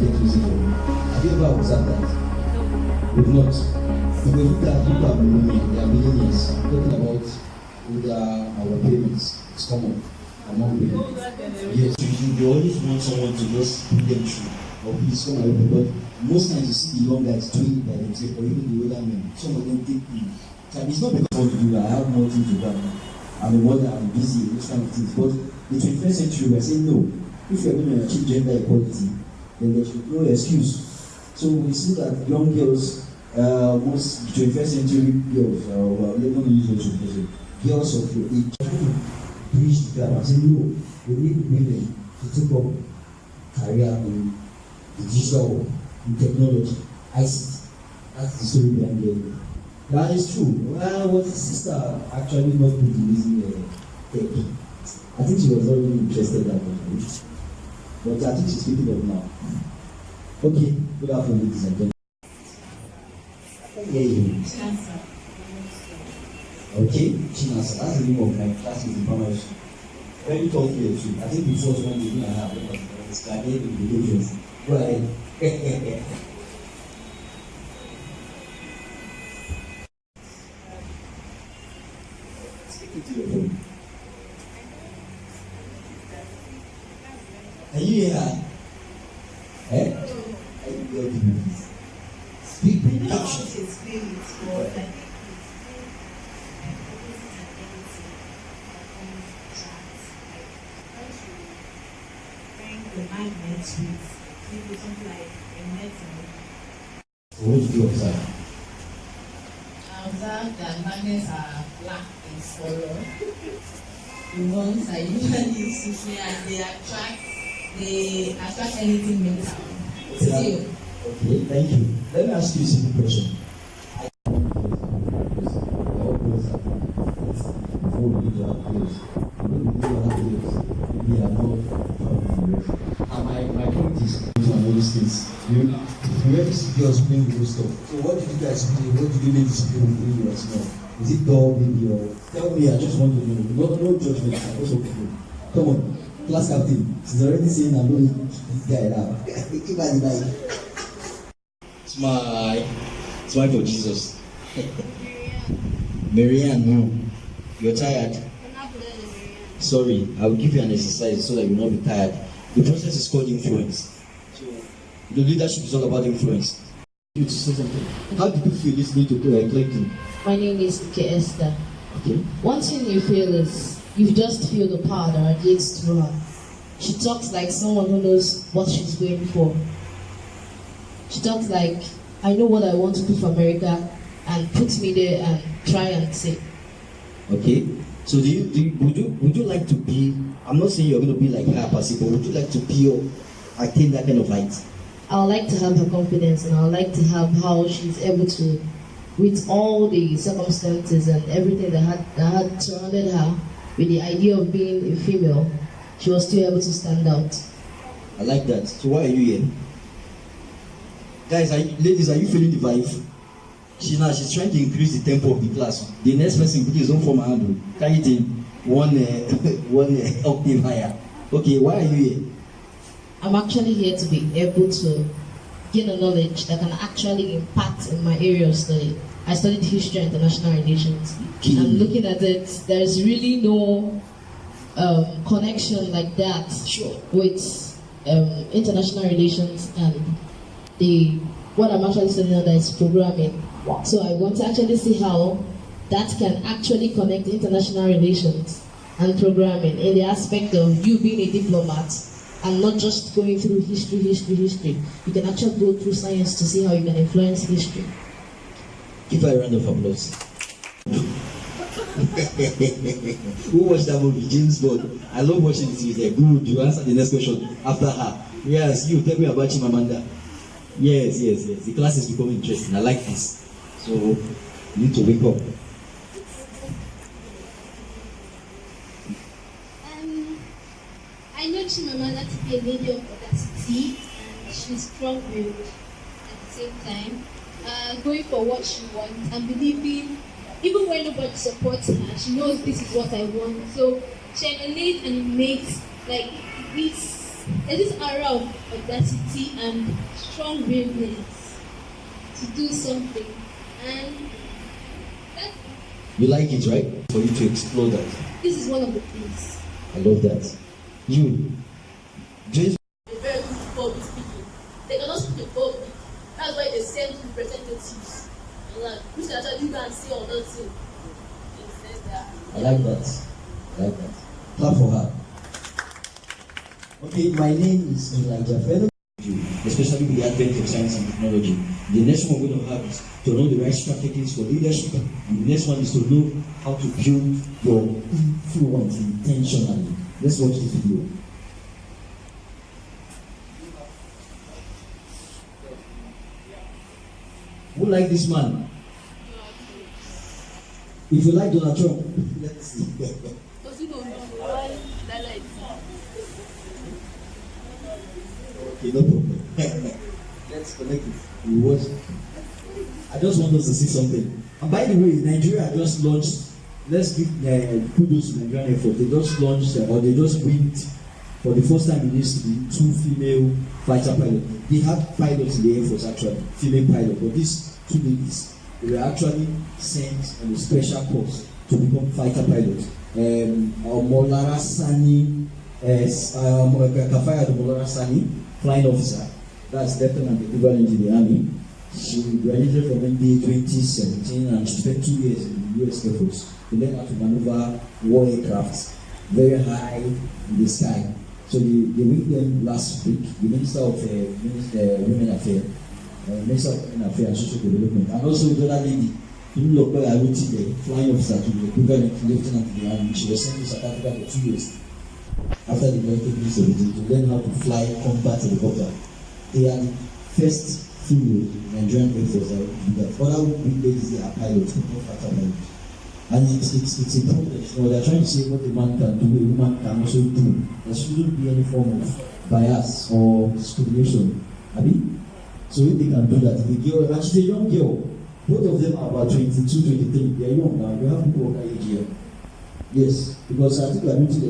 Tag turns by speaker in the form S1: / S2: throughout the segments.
S1: get music from. Have you ever observed that? We've not. If we look at people are millionaires, they are millionaires. Talking about our parents, it's common among people. Yes, you always want someone to just put them through or please come and help. But most times you see the young guys doing it by themselves, or even the older men. Some of them take the time. It's not because I want to do that. I have more things to do. I'm a mother, I'm busy, those kind of things. But the 21st century, we're saying no. If you're going to achieve gender equality, then there should be no excuse. So we see that young girls, most 21st century girls, well, let me use those words, girls of your age, bridge the gap and say, no, we need women to take up career in the digital world, in technology, ICT. That's the story behind it. That is true. Well, was his sister actually not good in using tech? I think she was not really interested that much. But I think she's picking up now. Okay, good afternoon, ladies and gentlemen. I can hear you.
S2: Chinasa.
S1: Okay, Chinasa. That's the name of my classmate in primary school. Very tall girl too. I think before one day when I have it's graduated in the difference. Go ahead. Speak to your phone. Are you here? Eh? Are you here? Speak with passion.
S2: The magnets with something like a metal.
S1: What did you observe?
S2: I observed that magnets are black in color. The ones I usually use to play and they attract anything metal. Still.
S1: Okay, thank you. Let me ask you a simple question. My point is, on all these things, you have to see girls playing with those stuff. So what did you guys do? What did you need to see when you were small? Is it dog, baby, or tell me? I just want to know. No judgment. I also come on, class captain. She's already saying I'm going to this guy now. Smile for Jesus. Marianne, no, you're tired. Sorry, I'll give you an exercise so that you'll not be tired. The process is called influence. So the leadership is all about influence. You to say something. How did you feel listening to Clayton?
S3: My name is Esther.
S1: Okay.
S3: One thing you feel is you just feel the power that radiates through her. She talks like someone who knows what she's going for. She talks like, I know what I want to do for America, and puts me there and try and say.
S1: Okay. So would you like to be, I'm not saying you're going to be like her, but would you like to be or attain that kind of height?
S3: I would like to have her confidence, and I would like to have how she's able to, with all the circumstances and everything that had surrounded her, with the idea of being a female, she was still able to stand out.
S1: I like that. So why are you here? Guys, ladies, are you feeling the vibe? She's trying to increase the tempo of the class. The next person put his own form handle. Carry it in one octave higher. Okay, why are you here?
S3: I'm actually here to be able to gain a knowledge that can actually impact in my area of study. I studied history and international relations.
S1: Okay.
S3: And looking at it, there's really no connection like that with international relations and what I'm actually studying under is programming. Wow. So I want to actually see how that can actually connect international relations and programming in the aspect of you being a diplomat and not just going through history. You can actually go through science to see how you can influence history.
S1: Give her a round of applause. Who watched that movie? James Bond. I love watching this movie. Good. You answer the next question after her. Yes, you tell me about Chimamanda. Yes. The class is becoming interesting. I like this. So you need to wake up.
S4: I know Chimamanda to be a lady of audacity, and she's strong-willed at the same time, going for what she wants and believing, even when nobody supports her, she knows this is what I want. So she emanates and makes like this there's this aura of audacity and strong willingness to do something, and that,
S1: You like it, right? For you to explore that.
S4: this is one of the things.
S1: I love that. You, James.
S5: A very good public speaking. They cannot speak in public. That's why they send representatives. And like, which can actually you can say or not say. It says that.
S1: I like that. I like that. Clap for her. Okay, my name is ELIJAHFELIX. Especially with the advent of science and technology. The next one we're going to have is to know the right strategies for leadership. And the next one is to know how to build your influence intentionally. Let's watch this video. Who like this man? If you like Donald Trump, let's see.
S5: Because you don't know why that like
S1: Okay, no problem. Let's connect it. We watch. I just want us to see something. And by the way, Nigeria just launched. Let's give kudos to Nigerian effort. They just launched, or they just went for the first time in history 2 female fighter pilots. They had pilots in the Air Force actually, female pilots, but these 2 ladies, they were actually sent on a special course to become fighter pilots. Molara Sani, Kafaya Molara Sani, flying officer, that's lieutenant equivalent in the army. She graduated from MBA 2017 and she spent 2 years in the US Air Force to learn how to maneuver war aircraft very high in the sky. So they went them last week, the Minister of Women Affairs, Minister of Women Affairs and Social Development, and also the other lady, the flying officer to the equivalent lieutenant in the army. She was sent to South Africa for 2 years after the military ministry to learn how to fly combat helicopter. They are the first female Nigerian Air Force that do that. Other ladies, they are pilots, not fighter pilots. And it's important. You know, they're trying to say what a man can do, a woman can also do. There shouldn't be any form of bias or discrimination. I mean, so if they can do that, if a girl, and she's a young girl, both of them are about 22, 23, they are young now. We have people of that age here. Yes, because I think we are going to the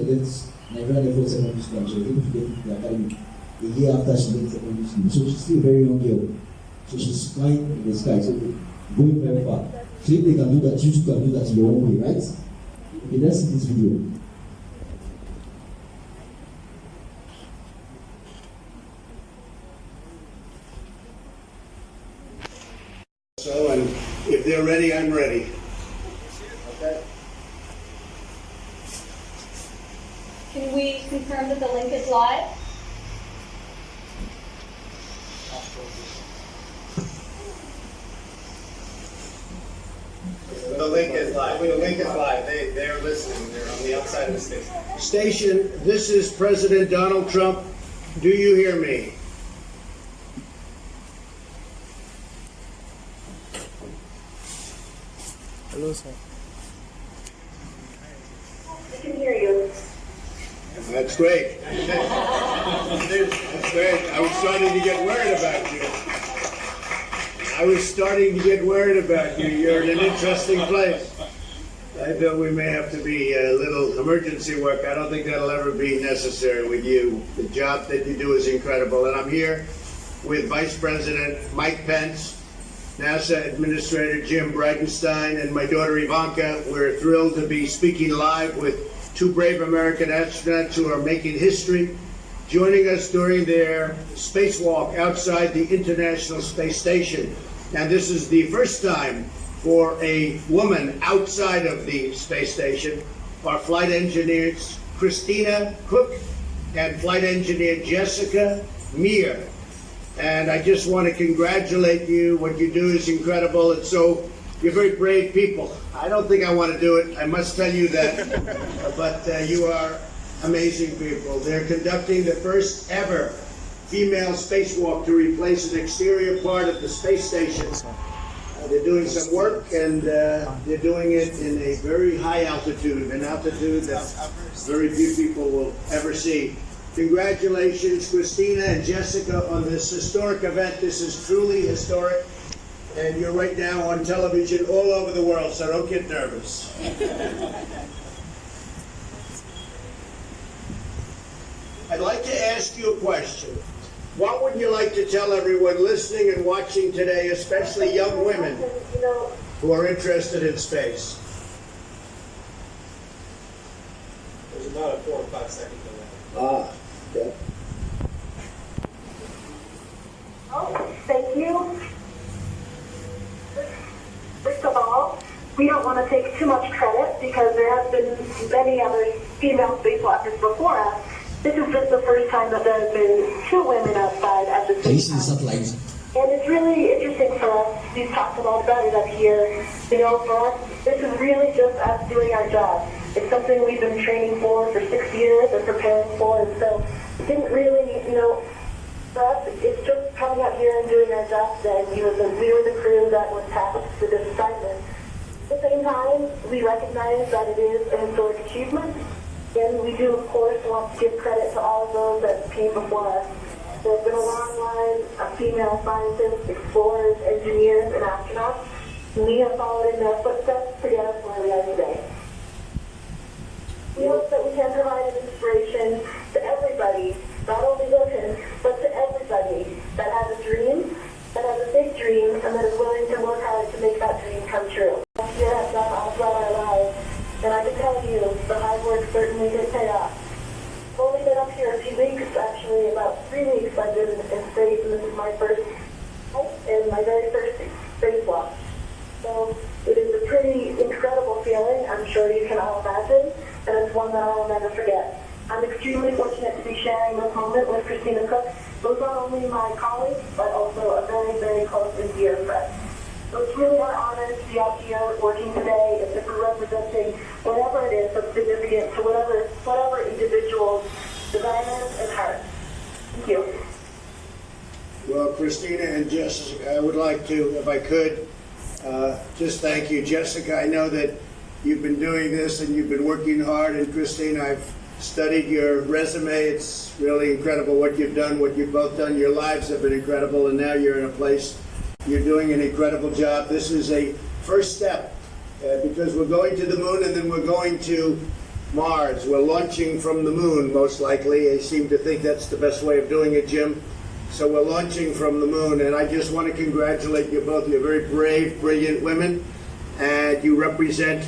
S1: Nigerian Air Force Secondary School, so able to get the academy a year after she went to secondary school. So she's still a very young girl. So she's flying in the sky, so going very far. So if they can do that, you too can do that in your own way, right? Okay, let's see this video.
S6: So, and if they're ready, I'm ready. Okay.
S7: Can we confirm that the link is live?
S6: The link is live. The link is live. They're listening. They're on the outside of the station. Station, this is President Donald Trump. Do you hear me?
S8: Hello, sir.
S7: I can hear you.
S6: That's great. That's great. I was starting to get worried about you. You're in an interesting place. I thought we may have to be a little emergency work. I don't think that'll ever be necessary with you. The job that you do is incredible. And I'm here with Vice President Mike Pence, NASA Administrator Jim Bridenstine, and my daughter Ivanka. We're thrilled to be speaking live with 2 brave American astronauts who are making history, joining us during their spacewalk outside the International Space Station. And this is the first time for a woman outside of the space station. Our flight engineers, Christina Cook, and flight engineer Jessica Meir. And I just want to congratulate you. What you do is incredible. And so you're very brave people. I don't think I want to do it. I must tell you that. But you are amazing people. They're conducting the first ever female spacewalk to replace an exterior part of the space station. They're doing some work, and they're doing it in a very high altitude, an altitude that very few people will ever see. Congratulations, Christina and Jessica, on this historic event. This is truly historic, and you're right now on television all over the world, so don't get nervous. I'd like to ask you a question. What would you like to tell everyone listening and watching today, especially young women who are interested in space?
S8: There's about a 4 or 5 second delay.
S6: Okay.
S9: Oh, thank you. First of all, we don't want to take too much credit because there have been many other female spacewalkers before us. This is just the first time that there have been 2 women outside at the same time.
S1: Satellite.
S9: And it's really interesting for us. We've talked about it up here. You know, for us, this is really just us doing our job. It's something we've been training for 6 years and preparing for, and so it didn't really, for us, it's just coming out here and doing our job today. We were the crew that was tasked with this assignment. At the same time, we recognize that it is a historic achievement, and we do, of course, want to give credit to all of those that came before us. There's been a long line of female scientists, explorers, engineers, and astronauts. We have followed in their footsteps to get us where we are today. We hope that we can provide an inspiration to everybody, not only women, but to everybody that has a dream, that has a big dream, and that is willing to work hard to make that dream come true. Last year has done all throughout our lives, and I can tell you, the hard work certainly did pay off. I've only been up here a few weeks, actually, about 3 weeks I've been in space, and this is my first and my very first spacewalk. So it is a pretty incredible feeling, I'm sure you can all imagine, and it's one that I will never forget. I'm extremely fortunate to be sharing this moment with Christina Cook, who's not only my colleague, but also a very, very close and dear friend. So it's really our honor to be out here working today, as if we're representing whatever it is that's significant to whatever individual's desires and hearts. Thank you.
S6: Well, Christina and Jessica, I would like to, if I could, just thank you. Jessica, I know that you've been doing this and you've been working hard, and Christina, I've studied your resume. It's really incredible what you've done, what you've both done. Your lives have been incredible, and now you're in a place, you're doing an incredible job. This is a first step because we're going to the moon and then we're going to Mars. We're launching from the moon, most likely. I seem to think that's the best way of doing it, Jim. So we're launching from the moon, and I just want to congratulate you both. You're very brave, brilliant women, and you represent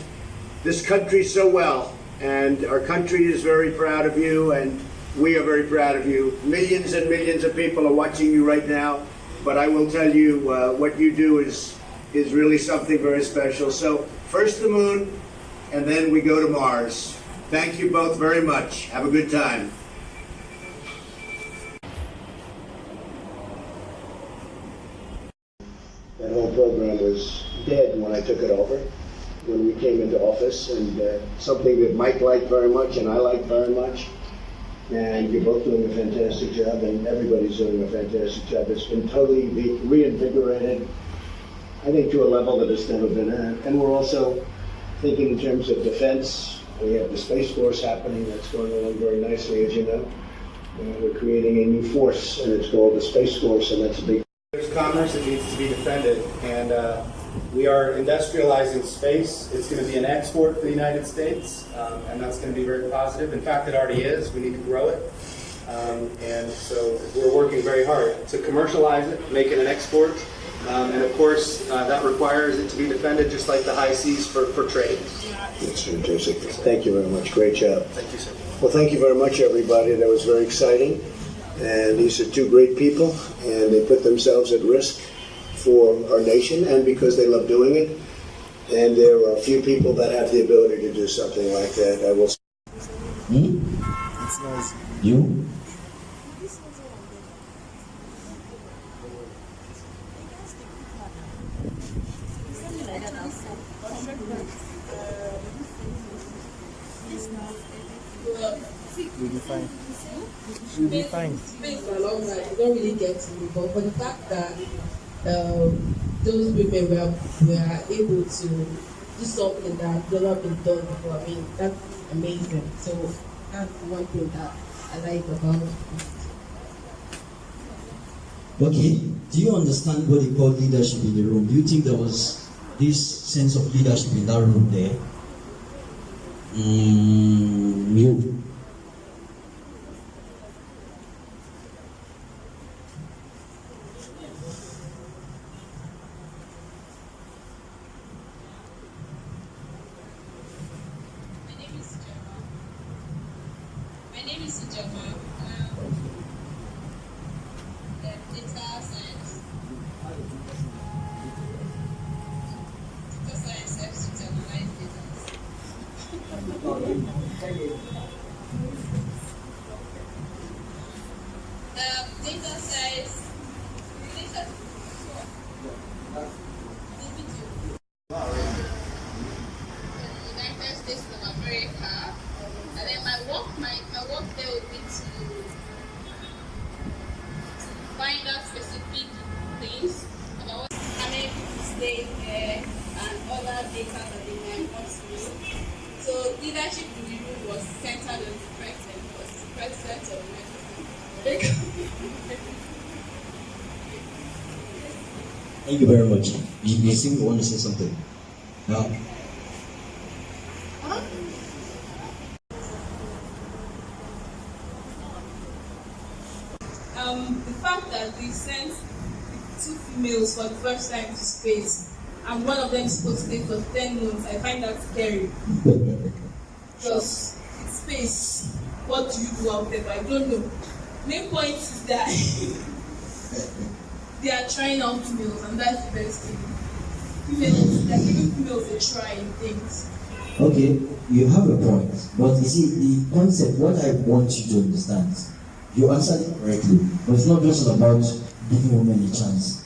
S6: this country so well. And our country is very proud of you, and we are very proud of you. Millions and millions of people are watching you right now, but I will tell you what you do is really something very special. So first the moon, and then we go to Mars. Thank you both very much. Have a good time. That whole program was dead when I took it over, when we came into office, and something that Mike liked very much and I liked very much. And you're both doing a fantastic job, and everybody's doing a fantastic job. It's been totally reinvigorated, I think, to a level that it's never been at. And we're also thinking in terms of defense. We have the Space Force happening. That's going along very nicely, as you know. We're creating a new force, and it's called the Space Force, and that's a big.
S8: There's commerce that needs to be defended, and we are industrializing space. It's going to be an export for the United States, and that's going to be very positive. In fact, it already is. We need to grow it, and so we're working very hard to commercialize it, make it an export, and of course, that requires it to be defended just like the high seas for trade.
S6: That's fantastic. Thank you very much. Great job.
S8: Thank you, sir.
S6: Well, thank you very much, everybody. That was very exciting. And these are two great people, and they put themselves at risk for our nation and because they love doing it. And there are a few people that have the ability to do something like that. I will.
S1: It's nice. You?
S10: We'll be fine. We'll be fine.
S2: Space for a long time, you don't really get to it, but for the fact that those women were able to do something that has not been done before, I mean, that's amazing. So that's one thing that I like about it.
S1: Okay, do you understand what they call leadership in the room? Do you think there was this sense of leadership in that room there? You.
S2: is Ijoma. Data science. Data science helps to analyze data. Data science. United States of America, and then my work there would be to find out specific things about how many people stay there and other data that they might want to know. So leadership review was centered on the president, was the president of the United States.
S1: Thank you very much. You seem to want to say something. Now,
S2: the fact that they sent 2 females for the first time to space, and one of them is supposed to stay for 10 months, I find that scary. Because it's space. What do you do out there? I don't know. Main point is that they are trying out females, and that's the best thing. Females, they're giving females a try in things.
S1: okay, you have a point, but you see, the concept, what I want you to understand, you answered it correctly, but it's not just about giving women a chance.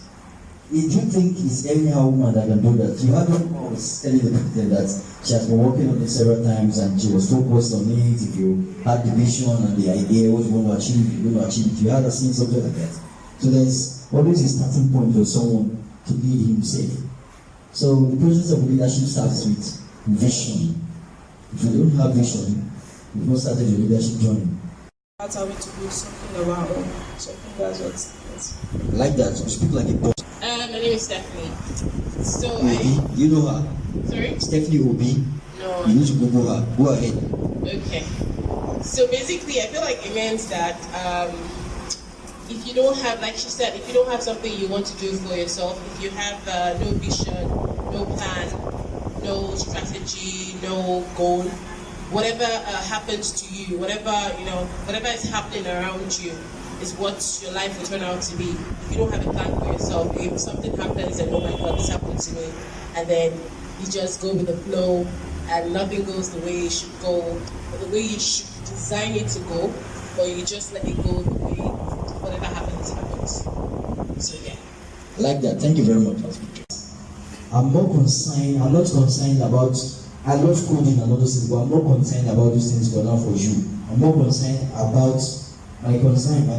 S1: If you think it's anyhow woman that can do that, you haven't always telling the president that she has been working on it several times and she was focused on it. If you had the vision and the idea, what you want to achieve, you're going to achieve it. You had a scene, something like that. So there's always a starting point for someone to lead himself. So the process of leadership starts with vision. If you don't have vision, you've not started your leadership journey.
S11: That's how we to do something of our own. So I think that's what it's.
S1: I like that. You speak like a boss.
S2: My name is Stephanie. So
S1: Obi, you know her?
S2: Sorry?
S1: Stephanie Obi.
S2: No.
S1: You need to Google her. Go ahead.
S2: Okay. So basically, I feel like it means that if you don't have, like she said, if you don't have something you want to do for yourself, if you have no vision, no plan, no strategy, no goal, whatever happens to you, whatever is happening around you, is what your life will turn out to be. If you don't have a plan for yourself, if something happens and oh my God, this happened to me, and then you just go with the flow and nothing goes the way it should go, or the way you should design it to go, or you just let it go the way whatever happens. So yeah.
S1: I like that. Thank you very much. I'm not concerned about, I love coding and all those things, but I'm not concerned about those things for now for you. I'm more concerned about my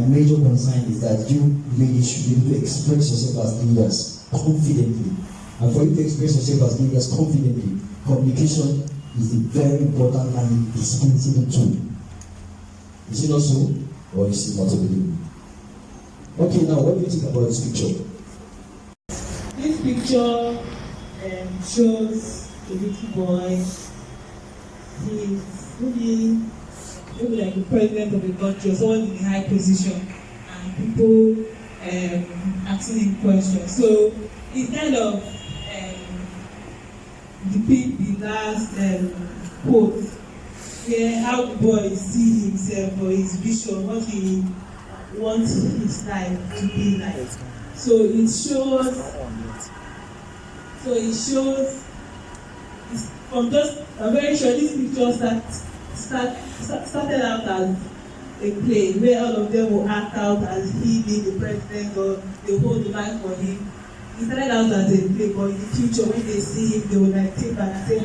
S1: major concern is that you ladies should be able to express yourself as leaders confidently. And for you to express yourself as leaders confidently, communication is a very important and indispensable tool. Is it not so? Or is it not available? Okay, now what do you think about this picture?
S11: This picture shows a little boy. He's maybe like the president of the country or someone in a high position, and people asking him questions. So it kind of depicts the last quote, where how the boy sees himself or his vision, what he wants his life to be like. So it shows. From just, I'm very sure this picture started out as a play where all of them will act out as he being the president or they hold the mic for him. It started out as a play, but in the future when they see him, they will like take back and say,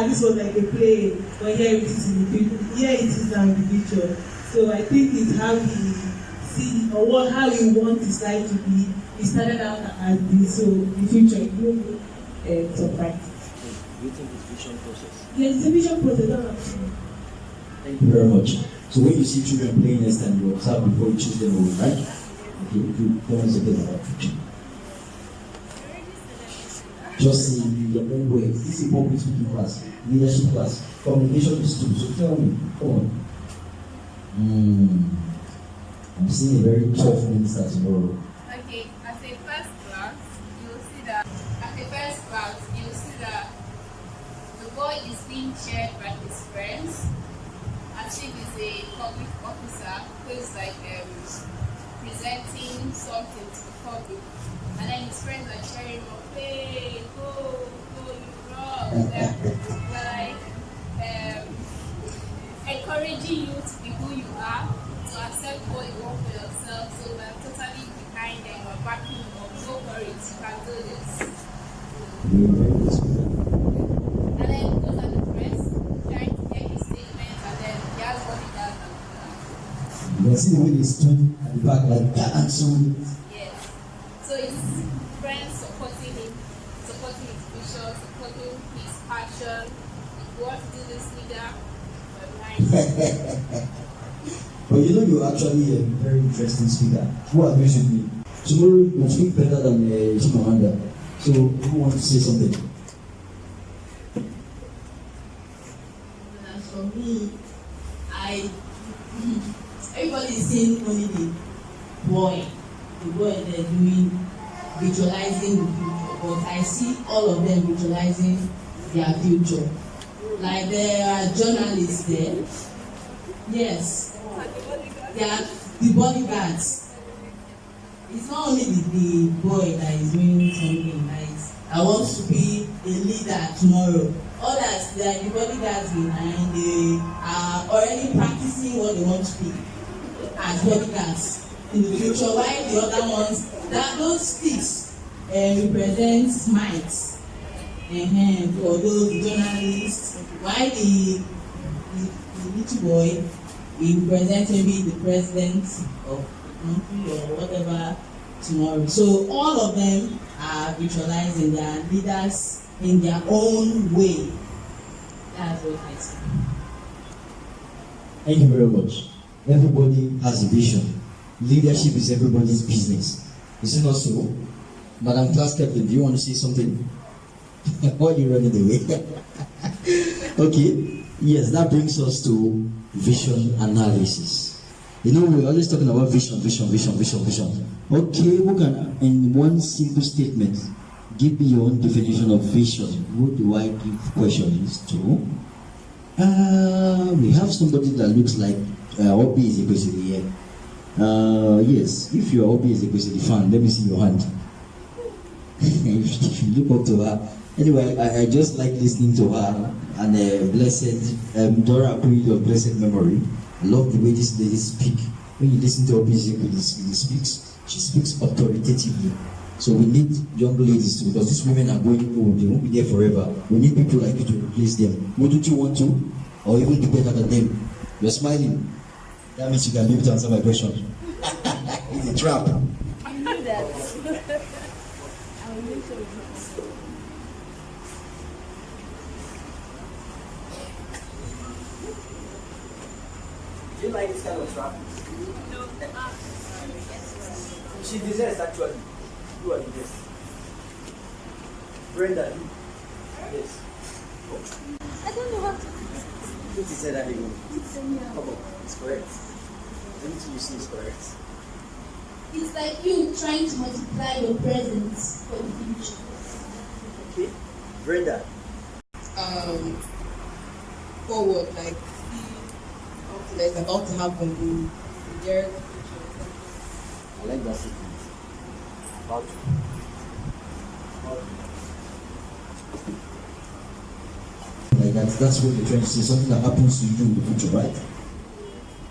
S11: this was like a play, but here it is in the future. Here it is now in the future. So I think it's how he see or how he wants his life to be. It started out as this, so in the future it will be surprise.
S1: Do you think it's vision process?
S11: Yes, it's a vision process.
S1: Thank you very much. So when you see children playing next time, you observe before you choose them over, right? Okay, you don't want to get about future. Just in your own way. This is a public speaking class, leadership class, communication is too. So tell me, come on. I'm seeing a very tough minister tomorrow.
S2: Okay, at a first glance, you'll see that the boy is being cheered by his friends,
S12: I think it's a public officer who is like presenting something to the public, and then his friends are cheering him up, hey, go, you rock. We're like encouraging you to be who you are, to accept what you want for yourself. So we're totally behind them, we're backing you up. Go for it, you can do this. And then those are the press trying to get his statement, and then he has bodyguards and all that.
S1: You can see the way they stood at the back like that and so.
S12: Yes. So his friends supporting him, supporting his vision, supporting his passion. If you want to do this, leader, we're behind you.
S1: But you know, you're actually a very interesting speaker. Who agrees with me? Tomorrow you'll speak better than Chimamanda. So who wants to say something?
S2: For me, everybody is seeing only the boy they're doing, visualizing the future, but I see all of them visualizing their future. Like there are journalists there. Yes, they are the bodyguards. It's not only the boy that is doing something nice. I want to be a leader tomorrow. Others, they are the bodyguards behind. They are already practicing what they want to be as bodyguards in the future. While the other ones, those sticks represent minds for those journalists. While the little boy, he represents maybe the president of country or whatever tomorrow. So all of them are visualizing their leaders in their own way. That's what I say.
S1: Thank you very much. Everybody has a vision. Leadership is everybody's business. Is it not so? Madam Class Captain, do you want to say something? Why are you running away? Okay. Yes, that brings us to vision analysis. You know, we're always talking about vision. Okay, who can, in one simple statement, give me your own definition of vision? Who do I give questions to? We have somebody that looks like Obi is basically here. Yes, if your Obi is basically fan, let me see your hand. If you look up to her. Anyway, I just like listening to her, and blessed Dora Akuri of blessed memory. I love the way this lady speaks. When you listen to her music, she speaks authoritatively. So we need young ladies too, because these women are going old, they won't be there forever. We need people like you to replace them. Wouldn't you want to? Or even do better than them? You're smiling. That means you can be able to answer my question. It's a trap.
S5: I knew that. I will make sure.
S10: Do you like this kind of traffic?
S5: No.
S10: She deserves actually. You are the best. Brenda, you. Yes.
S5: I don't know how to.
S10: What you said that again? Come on, it's correct. Anything you see is correct.
S4: It's like you trying to multiply your presence for the future.
S10: Okay. Brenda.
S13: Forward, like that's about to happen in the near future.
S10: I like that statement. About
S1: Like that's what you're trying to say, something that happens to you in the future, right?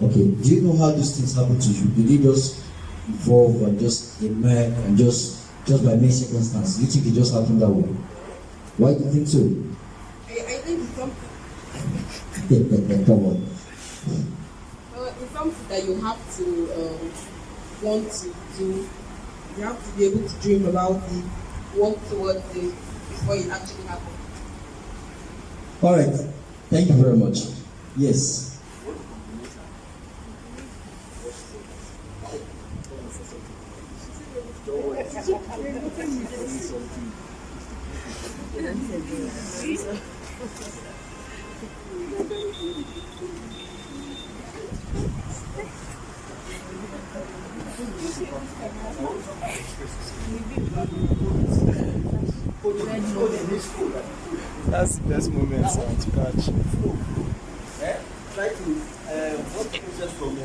S1: Okay, do you know how these things happen to you? Do they just evolve and just emerge and just by mere circumstance? Do you think it just happened that way? Why do you think so?
S13: I think it's something.
S1: Come on.
S13: It's something that you have to want to do. You have to be able to dream about it, work towards it before it actually happens.
S1: All right. Thank you very much. Yes.
S10: That's the best moment to catch. try to what process from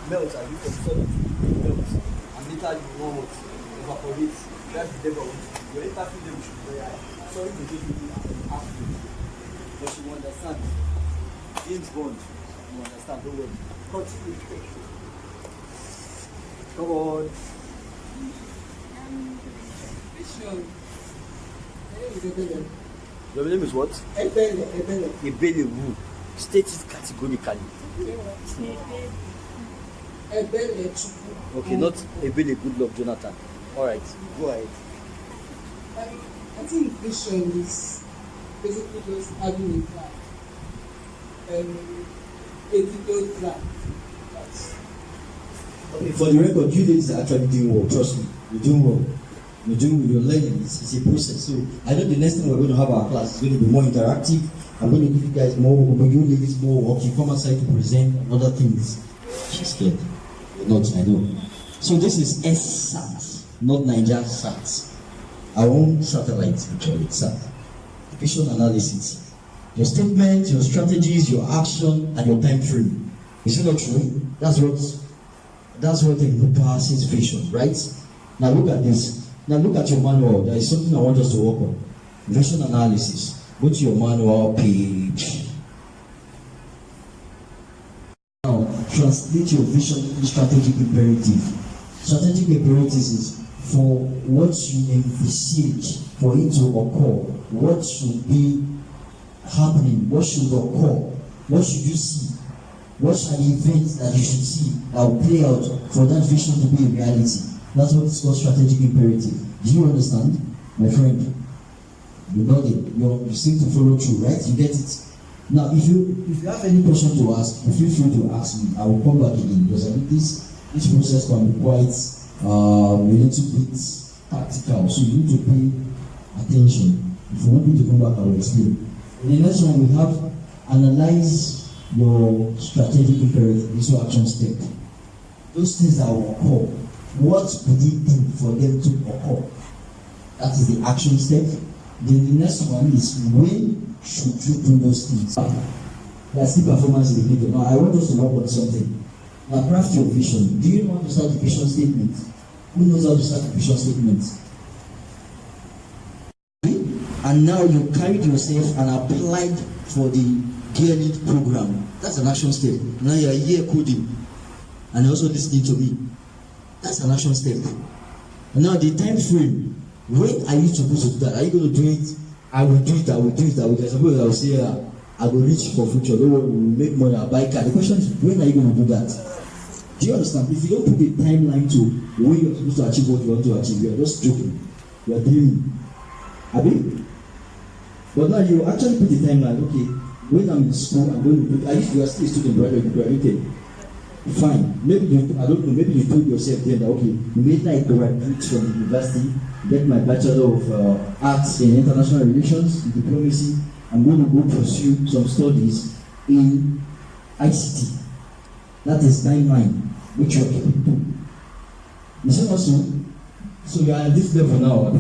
S10: melt and you from solid to melt, and later you want to evaporate. That's the level of your interface level should be very high. Sorry to give you half to do, but you understand. James Bond, you understand, don't worry. Continue. Come on. Your name is what? Ebele Wu. State it categorically. Okay, not Ebele Goodluck Jonathan. Alright, go ahead.
S13: I think vision is basically just having a plan. A detailed plan.
S1: Okay, for the record, you ladies are actually doing well, trust me. You're doing well. You're learning. It's a process. So I know the next time we're going to have our class is going to be more interactive. I'm going to give you guys more, but you ladies more work. You come outside to present and other things. She's scared. You're not, I know. So this is SSAT, not Niger SAT. Our own satellite, actually, SAT. Vision analysis. Your statement, your strategies, your action, and your time frame. Is it not true? That's what encompasses vision, right? Now look at this. Now look at your manual. There is something I want us to work on. Vision analysis. Go to your manual page. Now translate your vision into strategic imperative. Strategic imperatives is for what you envisage for it to occur. What should be happening? What should occur? What should you see? What are the events that you should see that will play out for that vision to be a reality? That's what is called strategic imperative. Do you understand, my friend? You know it. You seem to follow through, right? You get it. Now, if you have any question to ask, feel free to ask me. I will come back again because I think this process can be quite a little bit tactical. So you need to pay attention. If you want me to come back, I will explain. In the next one, we have analyze your strategic imperative into action step. Those things that will occur. What would it do for them to occur? That is the action step. Then the next one is when should you do those things? That's the performance indicator. Now I want us to work on something. Now craft your vision. Do you know how to start the vision statement? Who knows how to start the vision statement? And now you carried yourself and applied for the Gear Lead program. That's an action step. Now you're here coding and also listening to me. That's an action step. And now the time frame. When are you supposed to do that? Are you going to do it? I will do it. I will do it. I will. I suppose I will say, I will reach for future. Don't worry, we will make money. I'll buy car. The question is, when are you going to do that? Do you understand? If you don't put a timeline to when you're supposed to achieve what you want to achieve, you are just joking. You are dreaming. Abi? But now you actually put a timeline. Okay, when I'm in school, I'm going to do. At least you are still a student, right? You graduated. Fine. Maybe I don't know. Maybe you told yourself then that okay, later I graduate from the university, get my Bachelor of Arts in International Relations, Diplomacy. I'm going to go pursue some studies in ICT. That is timeline, which you are keeping to. You see also, so you are at this level now.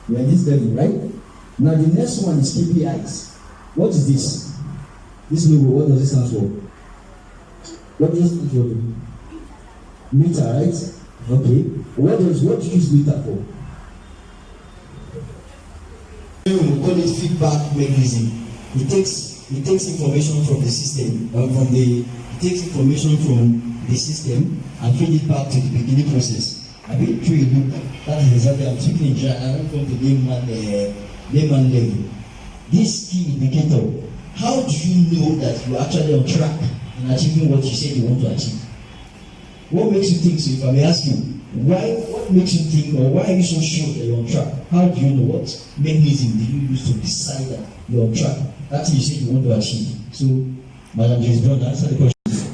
S1: You are at this level, right? Now the next one is KPIs. What is this? This logo, what does it stand for? What does it stand for? Meter, right? Okay. What do you use meter for? We call it feedback mechanism. It takes information from the system, it takes information from the system and feed it back to the beginning process. I mean, through a loop. That is exactly. I'm speaking in general. I don't come to layman level. This key indicator. How do you know that you're actually on track in achieving what you said you want to achieve? What makes you think so? If I may ask you, what makes you think, or why are you so sure that you're on track? How do you know? What mechanism do you use to decide that you're on track? That's what you said you want to achieve. So, Madam James Brown, answer the question.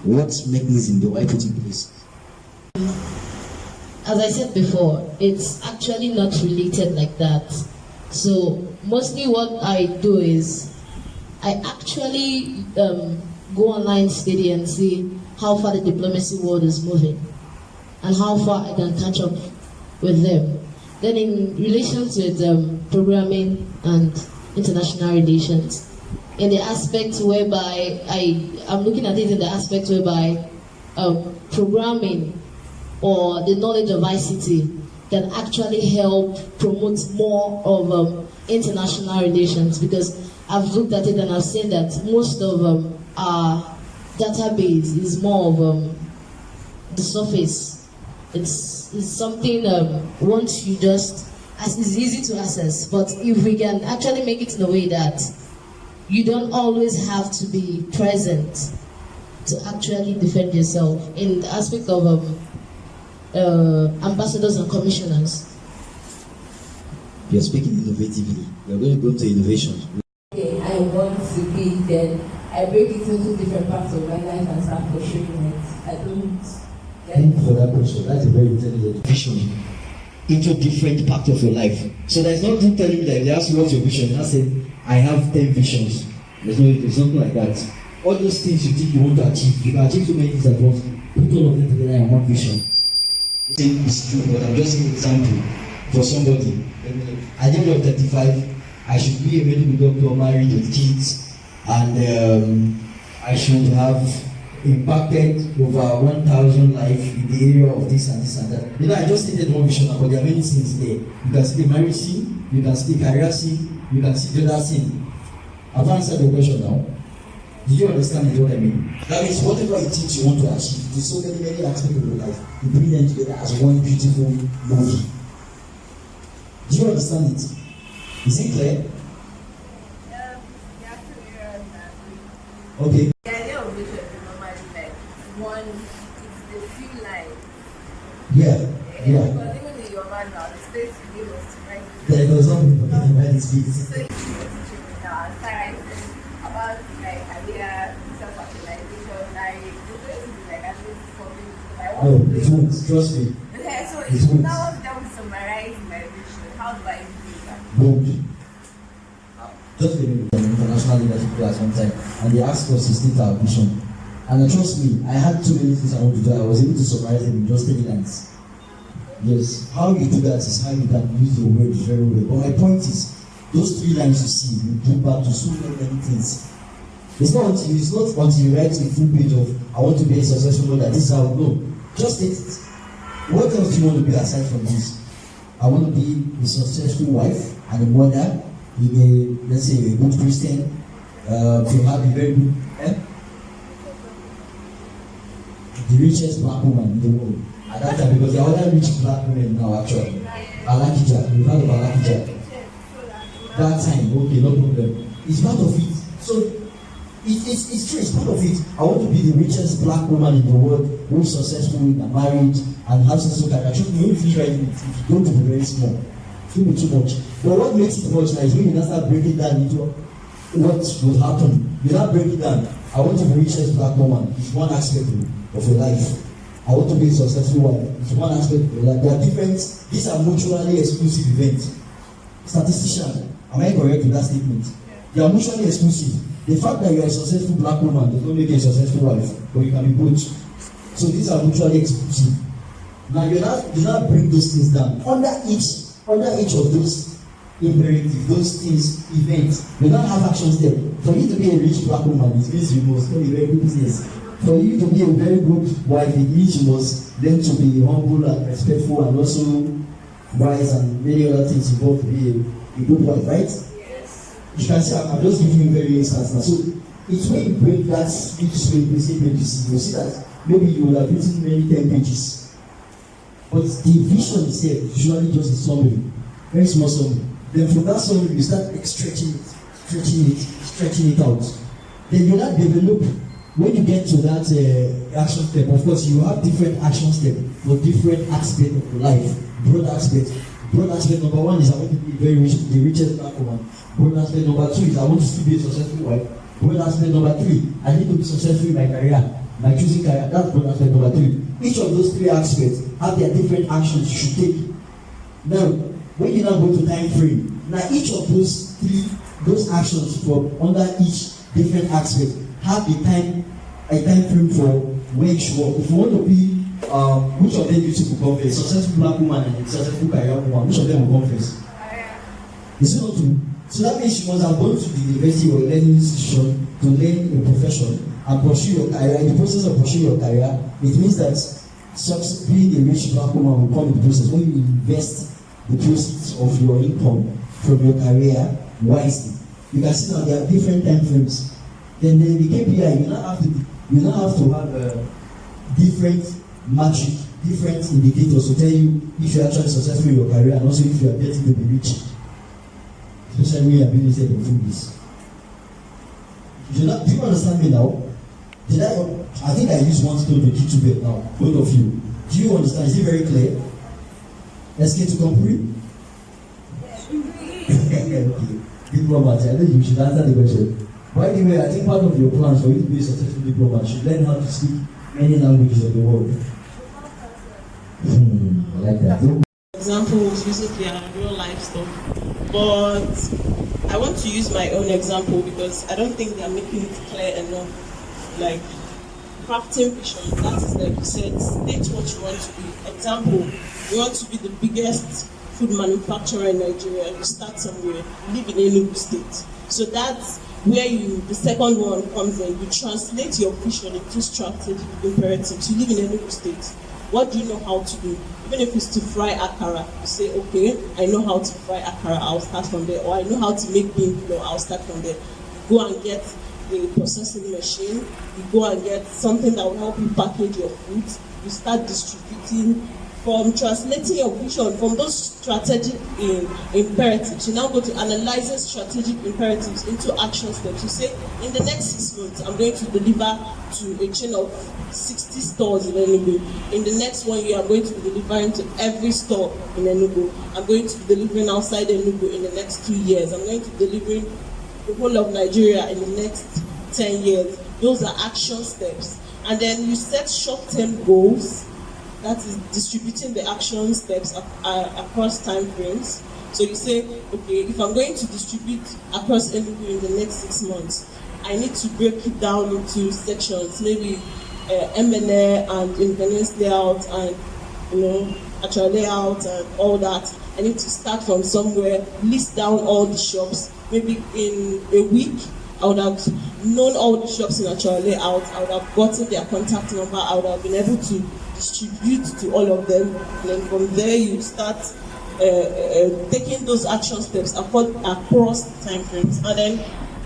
S1: What mechanism do I put in place?
S3: As I said before, it's actually not related like that. So, mostly what I do is, I actually go online steady and see how far the diplomacy world is moving and how far I can catch up with them. Then in relations with programming and international relations, in the aspect whereby I'm looking at it in the aspect whereby programming or the knowledge of ICT can actually help promote more of international relations, because I've looked at it and I've seen that most of our database is more of the surface. It's something once you just, as it's easy to access, but if we can actually make it in a way that you don't always have to be present to actually defend yourself in the aspect of ambassadors and commissioners.
S1: You're speaking innovatively. We're going to go to innovation.
S2: Okay, I want to be, then I break it into different parts of my life and start pursuing it. I don't
S1: Thank you for that question. That's a very intelligent vision into different parts of your life. So there's nothing telling me that if they ask you what's your vision, and I say, I have 10 visions. There's nothing like that. All those things you think you want to achieve, you can achieve so many things at once. Put all of them together in one vision. I think it's true, but I'm just giving an example for somebody. At the age of 35, I should be a medical doctor, married with kids, and I should have impacted over 1,000 lives in the area of this and this and that. You know, I just stated one vision, but there are many things there. You can see the marriage scene, you can see the career scene, you can see the other scene. I've answered your question now. Did you understand what I mean? That means whatever it is you want to achieve, there's so many aspects of your life, you bring them together as one beautiful movie. Do you understand it? Is it clear? Okay.
S14: The idea of vision is normally like one, it's the few lines.
S1: Yeah.
S14: Because even in your manual, the space you give us to write.
S1: There goes on with the speech.
S14: So if you were teaching me now, start writing about like career, self-actualization, like it's going to be like at least for me.
S1: No, it won't. Trust me.
S14: Okay, so
S1: it
S14: if
S1: won't.
S14: now that we summarize my vision, how do I do that?
S1: Won't. Just in an international leadership class one time, and they asked us to state our vision. And trust me, I had too many things I want to do. I was able to summarize them in just 3 lines. Yes, how you do that is how you can use your words very well. But my point is, those 3 lines you see, you do back to so many things. It's not until you write a full page of I want to be a successful lawyer, this is how no. Just state it. What else do you want to be aside from this? I want to be a successful wife and a mother. Let's say a good Christian, to have a very good, the richest black woman in the world at that time, because there are other rich black women now actually. Alakija, you've heard of Alakija. That time, okay, no problem. It's part of it. So it's true, it's part of it. I want to be the richest black woman in the world who is successful in a marriage and has successful career. Actually, you finish writing it if you don't do very small. Too much. But what makes it much is when you start breaking down into what will happen. You now break it down. I want to be the richest black woman. It's one aspect of your life. I want to be a successful wife. It's one aspect of your life. There are different. These are mutually exclusive events. Statistician, am I correct with that statement? They are mutually exclusive. The fact that you are a successful black woman does not make you a successful wife, but you can be both. So these are mutually exclusive. Now you now bring those things down under each of those imperative, those things, events, you don't have action step. For you to be a rich black woman, it means you must know a very good business. For you to be a very good wife, it means you must learn to be humble and respectful and also wise and many other things involved to be a good wife, right? Yes. You can see, I'm just giving you very instance now. So it's when you break that each way, you see that maybe you will have written many 10 pages. But the vision itself is usually just a summary, very small summary. Then from that summary, you start stretching it out. Then you not develop. When you get to that action step, of course, you have different action steps for different aspects of your life. Broad aspect. Broad aspect number 1 is I want to be very rich, the richest black woman. Broad aspect number 2 is I want to still be a successful wife. Broad aspect number 3, I need to be successful in my career, my choosing career. That's broad aspect number 3. Each of those 3 aspects have their different actions you should take. Now, when you now go to time frame, now each of those actions for under each different aspect have a time frame for when you should work. If you want to be, which of them you will come first? Successful black woman and successful career woman, which of them will come first? Is it not true? So that means you must have gone to the university or learning institution to learn a profession and pursue your career. In the process of pursuing your career, it means that being a rich black woman will come in the process when you invest the proceeds of your income from your career wisely. You can see now there are different time frames. Then the KPI, you now have to have different metric, different indicators to tell you if you are actually successful in your career and also if you are getting to be rich. Especially when you are being instead of doing this. Do you understand me now? I think I used one stone to kill two birds now, both of you. Do you understand? Is it very clear? Let's get to complete. Okay. Diplomat, I know you should answer the question. By the way, I think part of your plans for you to be a successful diplomat should learn how to speak many languages of the world. I like that.
S13: Examples recently and real life stuff, but I want to use my own example because I don't think they are making it clear enough. Like crafting vision, that is like you said, state what you want to be. Example, you want to be the biggest food manufacturer in Nigeria. You start somewhere, you live in Enugu state. So that's where the second one comes in. You translate your vision into strategic imperatives. You live in Enugu state. What do you know how to do? Even if it's to fry akara, you say, okay, I know how to fry akara, I'll start from there. Or I know how to make bean flour, I'll start from there. You go and get a processing machine. You go and get something that will help you package your food. You start distributing. From translating your vision from those strategic imperatives, you now go to analyzing strategic imperatives into action steps. You say, in the next 6 months, I'm going to deliver to a chain of 60 stores in Enugu. In the next 1 year, I'm going to be delivering to every store in Enugu. I'm going to be delivering outside Enugu in the next 2 years. I'm going to be delivering the whole of Nigeria in the next 10 years. Those are action steps. And then you set short-term goals. That is distributing the action steps across time frames. So you say, okay, if I'm going to distribute across Enugu in the next 6 months, I need to break it down into sections, maybe M&A and independence layout and actual layout and all that. I need to start from somewhere, list down all the shops. Maybe in a week, I would have known all the shops in actual layout. I would have gotten their contact number. I would have been able to distribute to all of them, and then from there you start taking those action steps across time frames, and then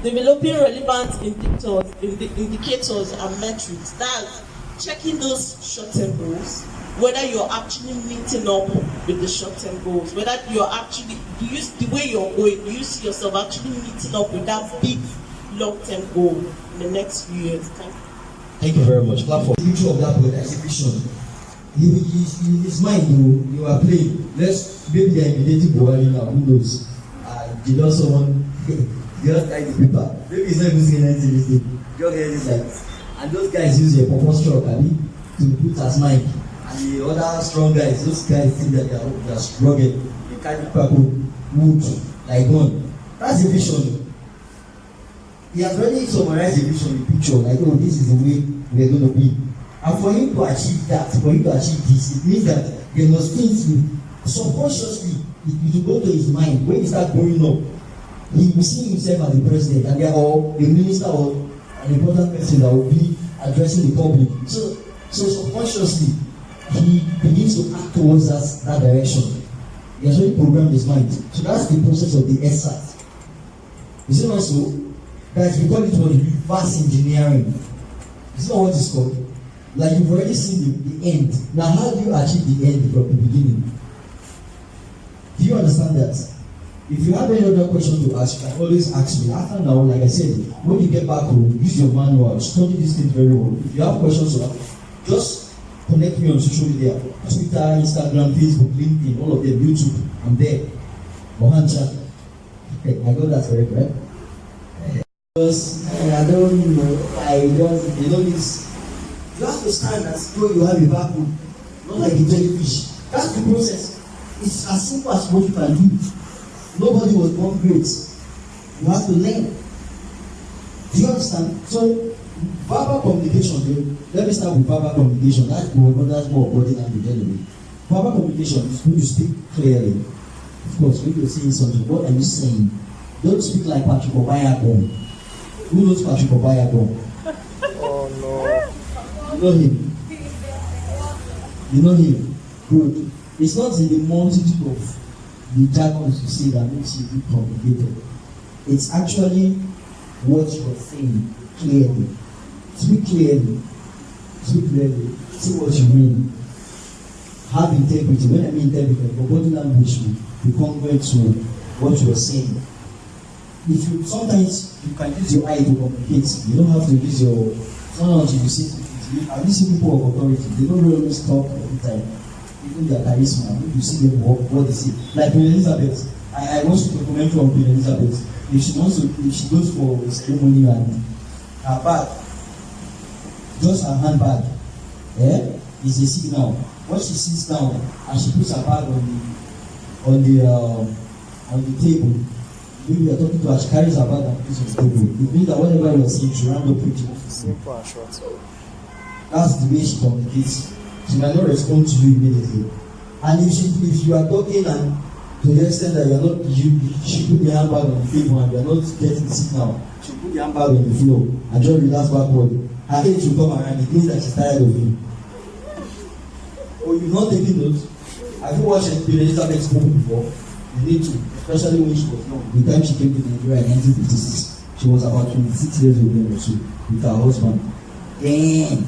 S13: developing relevant indicators and metrics. That's checking those short-term goals, whether you're actually meeting up with the short-term goals, whether you're actually, the way you're going, do you see yourself actually meeting up with that big long-term goal in the next few years?
S1: Thank you very much. Clap for the future of that word exhibition. In his mind, you are playing. Maybe they are imitating Buhari now, who knows? Did also want just like the paper. Maybe he's not even saying anything this thing. Just hear this like, and those guys use a purpose truck to put as mic. And the other strong guys, those guys think that they are struggling. They carry people, wood, like one. That's the vision. He has already summarized the vision in picture, like, oh, this is the way we are going to be. And for him to achieve that, for him to achieve this, it means that there must things subconsciously, it will go to his mind. When he starts growing up, he will see himself as the president, and or a minister or an important person that will be addressing the public. So subconsciously, he begins to act towards that direction. He has already programmed his mind. So that's the process of the SAT. Is it not so? Guys, we call it what reverse engineering. Is that what it's called? Like you've already seen the end. Now, how do you achieve the end from the beginning? Do you understand that? If you have any other question to ask, you can always ask me. After now, like I said, when you get back home, use your manual, study this thing very well. If you have questions, just connect me on social media. Twitter, Instagram, Facebook, LinkedIn, all of them, YouTube. I'm there. Mohancha. Okay, I got that correct, right? Because I don't know, this. You have to stand as though you have a vacuum, not like a jellyfish. That's the process. It's as simple as what you can do. Nobody was born great. You have to learn. Do you understand? So, verbal communication, let me start with verbal communication. That's more body language anyway. Verbal communication is when you speak clearly. Of course, when you're saying something, what are you saying? Don't speak like Patrick Obayagon. Who knows Patrick Obayagon?
S10: Oh no.
S1: You know him? You know him? Good. It's not in the multitude of the jargons you say that makes you look complicated. It's actually what you're saying clearly. Speak clearly. Speak clearly. See what you mean. Have integrity. When I mean integrity, your body language will be congruent to what you're saying. If you sometimes you can use your eye to communicate. You don't have to use your sometimes you say things. Have you seen people of authority? They don't really talk every time. Even their charisma, when you see them walk, what they say. Like Queen Elizabeth. I watched a documentary on Queen Elizabeth. If she goes for a ceremony and her bag, just her handbag, is a signal. When she sits down and she puts her bag on the table, maybe you're talking to her, she carries her bag and puts it on the table. It means that whatever you're saying, she round up preaching.
S10: Simple and short.
S1: That's the way she communicates. She might not respond to you immediately. And if you are talking and to the extent that you're not, she put the handbag on the table and you're not getting the signal, she put the handbag on the floor and just relax backward. Her age will come around, it means that she's tired of you. Or you've not taken notes. Have you watched Queen Elizabeth's movie before? You need to, especially when she was young. The time she came to Nigeria in 1956, she was about 26 years old or so with her husband. Damn.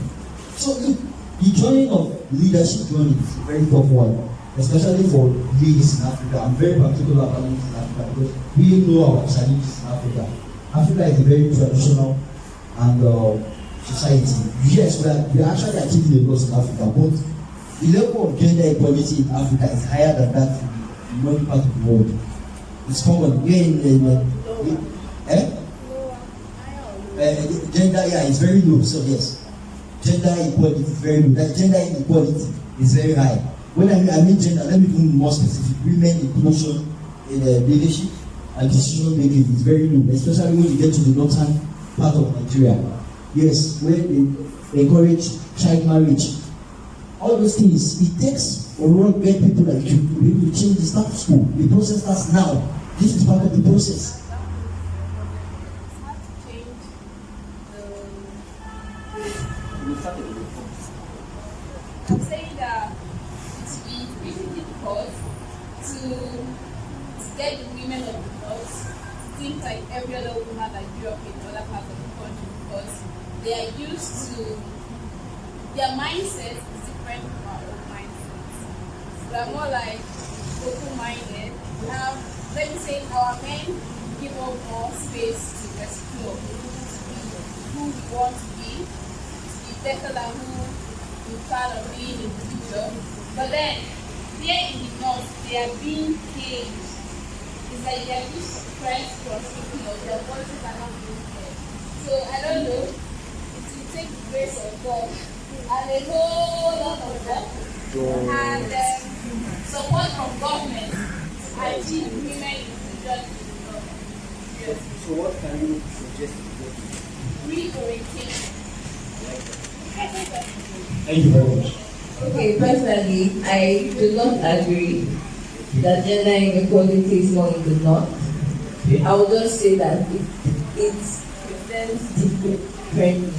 S1: So look, the journey of leadership journey is a very tough one, especially for ladies in Africa. I'm very particular about ladies in Africa because we know our challenges in Africa. Africa is a very traditional and society. Yes, we are actually achieving a lot in Africa, but the level of gender equality in Africa is higher than that in many parts of the world. It's common. Gender, it's very low. So yes. Gender equality is very low. That gender inequality is very high. When I mean gender, let me be more specific. Women inclusion in leadership and decision making is very low, especially when you get to the northern part of Nigeria. Yes, where they encourage child marriage. All those things, it takes a lot of great people like you to be able to change the status quo. The process starts now. This is part of the process.
S12: I'm saying that it's really difficult to get the women of the north to think like every other woman that grew up in other parts of the country because they are used to their mindset is different from our own mindset. We are more like open-minded. We have, let me say, our men give up more space to explore, to be who we want to be better than who we plan on being in the future. But then, here in the north, they are being caged. It's like they are used to suppress from speaking of their voices are not being heard. So I don't know, it will take the grace of God and a whole lot of work and support from government to achieve women inclusion in the north. Yes.
S10: So what can you suggest to them?
S12: Reorientation.
S1: Thank you very much.
S15: Okay, personally, I do not agree that gender inequality is more in the north. Okay. I would just say that it presents differently.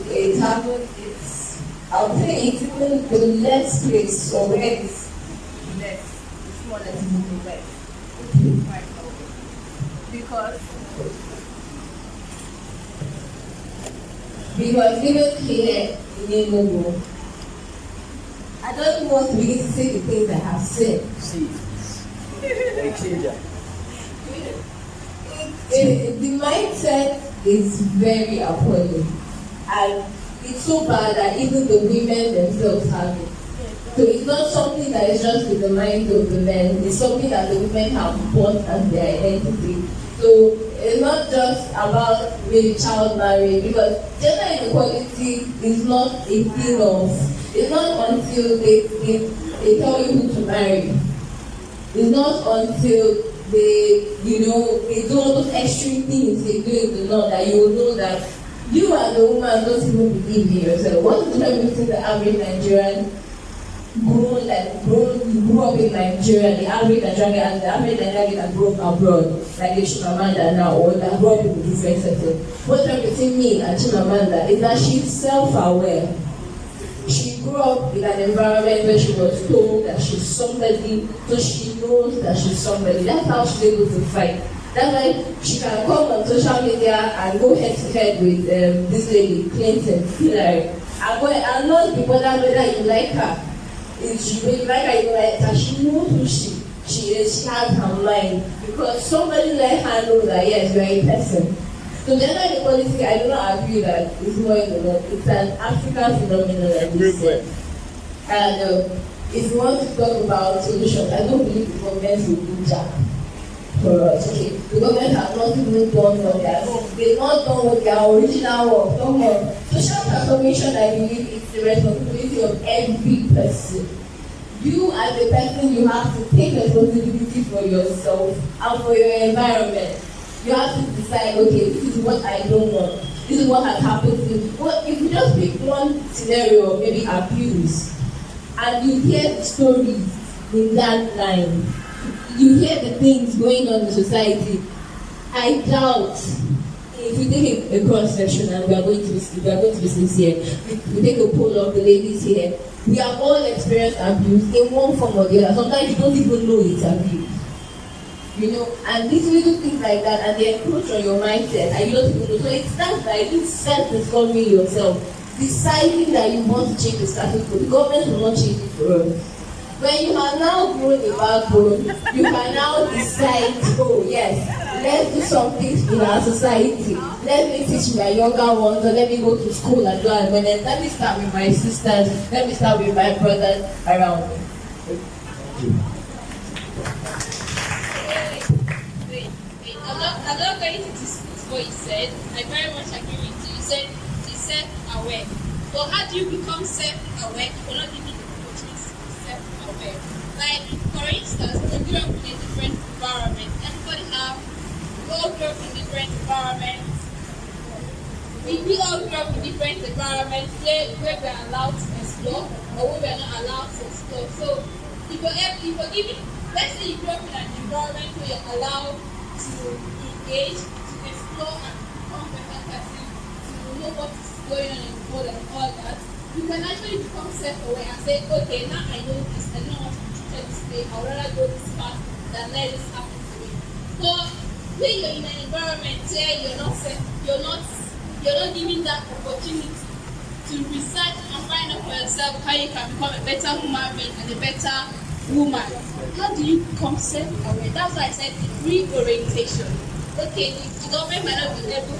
S15: It happens, I'll say it's even the less place or where it's less. It's more that it's moving less. Right. Because even here in Enugu, I don't want to begin to say the things I have said. The mindset is very appalling, and it's so bad that even the women themselves have it. So it's not something that is just in the mind of the men, it's something that the women have bought as their identity. So it's not just about maybe child marriage, because gender inequality is not a thing of, it's not until they tell you who to marry. It's not until they do all those extreme things they do in the law that you will know that you as a woman don't even believe in yourself. What is the difference between the average Nigerian you grew up in Nigeria, the average Nigerian and the average Nigerian that grew up abroad, like the Chimamanda now, or that grew up in a different setting. What's different between me and Chimamanda is that she's self-aware. She grew up in an environment where she was told that she's somebody, so she knows that she's somebody. That's how she's able to fight. That's why she can come on social media and go head to head with this lady, Clinton, Hillary, and not be bothered whether you like her. If you like her, you like her. She knows who she is. She has her mind because somebody let her know that yes, you are a person. So gender inequality, I do not agree that it's more in the world. It's an African phenomenon like this. And if you want to talk about solutions, I don't believe the government will do jack for us. Okay, the government has not even done what they are. They've not done what their original work. No more. Social transformation, I believe, is the responsibility of every person. You as a person, you have to take responsibility for yourself and for your environment. You have to decide, okay, this is what I don't want. This is what has happened to me. Well, if you just pick one scenario of maybe abuse, and you hear the stories in that line, you hear the things going on in society, I doubt if we take a cross section and we are going to be sincere, we take a poll of the ladies here, we have all experienced abuse in one form or the other. Sometimes you don't even know it's abuse. You know, and these little things like that, and they encroach on your mindset, and you don't even know. So it starts by this self-discovering yourself, deciding that you want to change the status quo. The government will not change it for us. When you have now grown a backbone, you can now decide, oh yes, let's do something in our society. Let me teach my younger ones, or let me go to school and do it. Let me start with my sisters, let me start with my brothers around me.
S12: I'm not going to discuss what you said. I very much agree with you. You said she's self-aware. But how do you become self-aware if you're not giving the opportunity to be self-aware? Like, for instance, we grew up in a different environment. Everybody we all grew up in different environments. We all grew up in different environments where we are allowed to explore or where we are not allowed to explore. So, if you're giving, let's say you grew up in an environment where you're allowed to engage, to explore and become a better person, to know what is going on in the world and all that, you can actually become self-aware and say, okay, now I know this, I don't want to be treated this way, I would rather go this path than let this happen to me. So when you're in an environment where you're not given that opportunity to research and find out for yourself how you can become a better human being and a better woman. How do you become self-aware? That's why I said reorientation. Okay, the government might not be able to.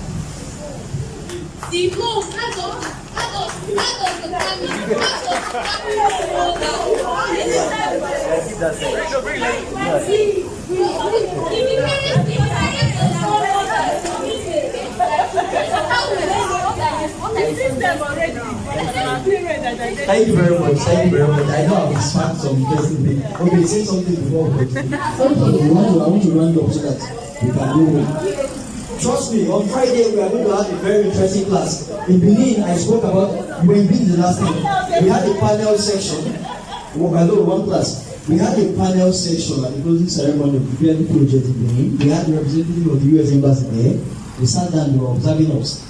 S12: How does the
S1: Thank you very much. I know I've sparked some interesting things. Okay, say something before we continue. I want to round up so that we can go. Trust me, on Friday we are going to have a very interesting class. In Benin, I spoke about, you were in Benin the last time. We had a panel section. One class. We had a panel section at the closing ceremony of the PLD project in Benin. We had the representative of the US Embassy there. They sat down, they were observing us.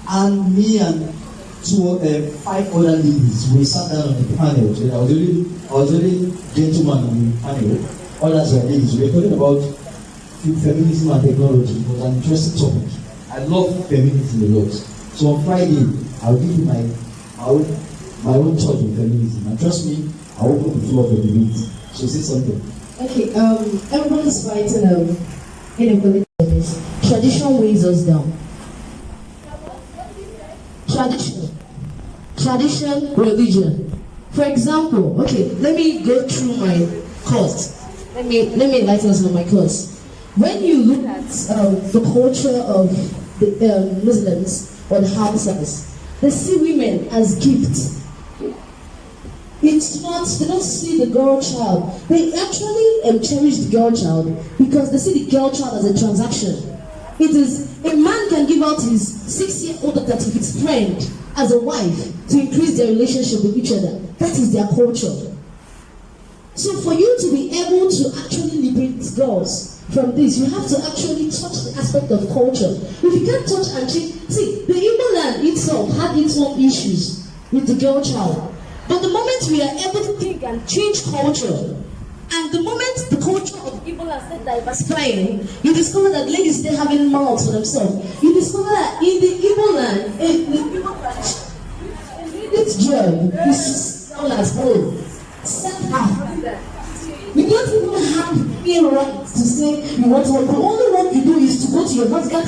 S1: And me and 5 other ladies, we sat down on the panel. So I was the only gentleman on the panel. Others were ladies. We were talking about feminism and technology. It was an interesting topic. I love feminism a lot. So on Friday, I'll give you my own thought on feminism. And trust me, I'll open the floor for debate. So say something.
S3: Okay, everyone is fighting inequality. Tradition weighs us down. Tradition, religion. For example, okay, let me go through my course. Let me enlighten us on my course. When you look at the culture of the Muslims or the Hausas, they see women as gifts. It's not, they don't see the girl child. They actually cherish the girl child because they see the girl child as a transaction. It is, a man can give out his 6-year-old daughter to his friend as a wife to increase their relationship with each other. That is their culture. So for you to be able to actually liberate girls from this, you have to actually touch the aspect of culture. If you can't touch and change, see, the Igbo land itself had its own issues with the girl child. But the moment we are able to think and change culture, and the moment the culture of Igbo land started diversifying, you discover that ladies stay having mouths for themselves. You discover that in the Igbo land, this job is known as home. You don't even have a right to say you want to work. The only work you do is to go to your market